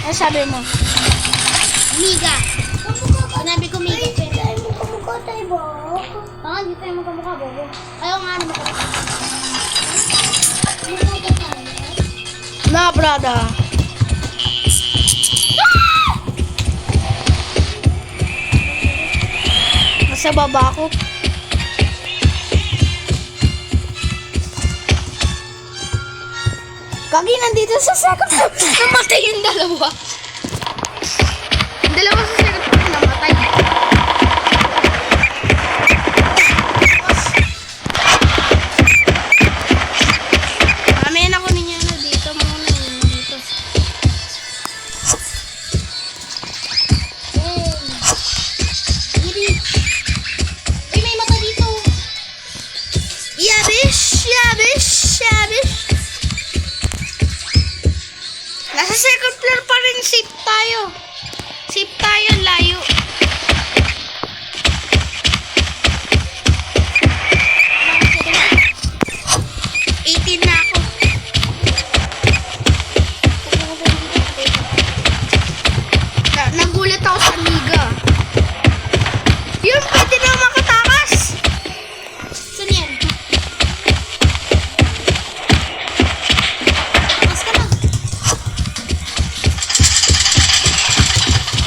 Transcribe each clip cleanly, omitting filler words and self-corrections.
Ano sabi mo? Miga. Sinabi ko miga. Ay, hindi tayo magkamukha tayo, Bo. Hindi tayo magkamukha, Bobo. Ayaw nga naman magkamukha. Na, brother. Nasa baba ako. Kagi, nandito sa second floor. Namatay yung dalawa. Yung dalawa sa second floor namatay. Kamayan ako ninyo na dito muna. Dito. Ay, may mata dito. Yabish, yabish, yabish. Nasa second floor pa rin, safe tayo. Safe tayo, layo. Na ako. Nagulat ako sa liga. Yun, pwede na makatakas. Saan yan? Takas ka na.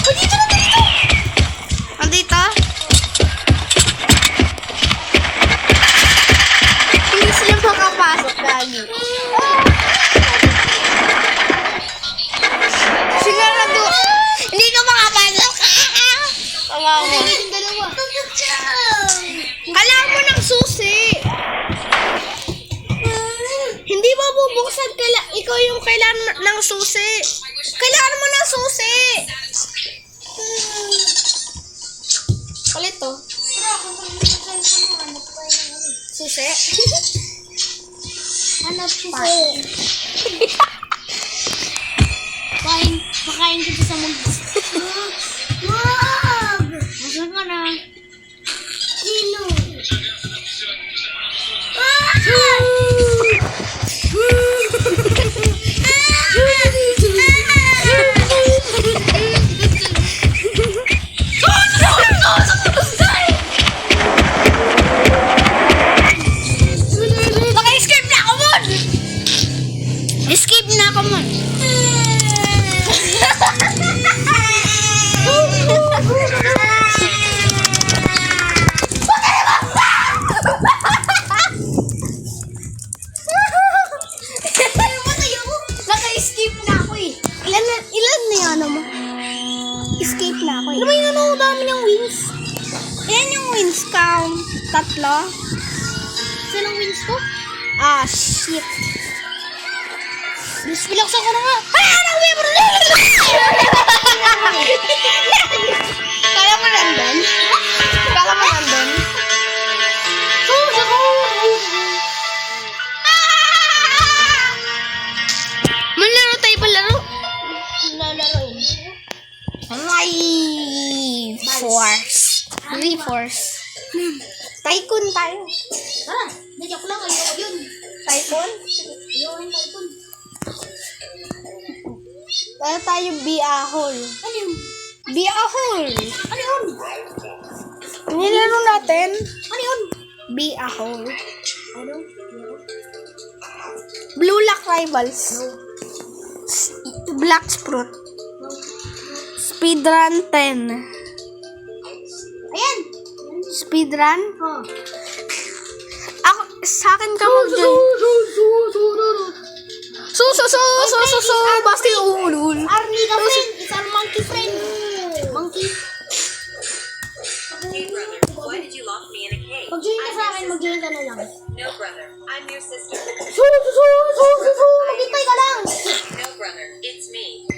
Oh, dito na, dito. Andito? Hindi sila makapasok lagi. Sigurado. Hindi ka makapasok. Kawawa. Yung dalawa. Kailangan mo ng susi. Hindi mo bubuksan. Ikaw yung kailangan ng susi. Kailangan mo ng susi. Palit to. Susi. Hanap susi. Pakain kita sa mugis. Wag! Masok ka na. Sino? Naka-escape na ako mon! Escape na ako mon! Naka-escape na ako eh. Ilan na yung ano mo? Escape na ako eh. Ano ba yung ano? Dami niyang wins. Ilan yung wins count? 3? Saan ang wins ko? Ah, shit. Bilaksan ko na nga. Kala mo nandun? Kala mo nandun? Malaro tayo palaro? Lalaroin. Force. Reforce. Tycoon tayo. Tara, nagyak ko lang. Ayaw yun. Tycoon? Ayaw yung tycoon. Kaya tayo Biahol. Ano yun? Biahol! Ano yun? Nilaro natin. Ano yun? Biahol. Ano? Blue Lock Rivals. Black Sprout. Speedrun 10. Ayan! Speedrun? Oh. Ako, sa akin ka mag-join. Basta yung ulul. Arnie ka friend. Isang monkey friend. Monkey. Hey brother, why did you lock me in a cage? Pag-join ka sa akin, mag-join ka na lang. No brother, I'm your sister. Maghintay ka lang. No brother, it's me.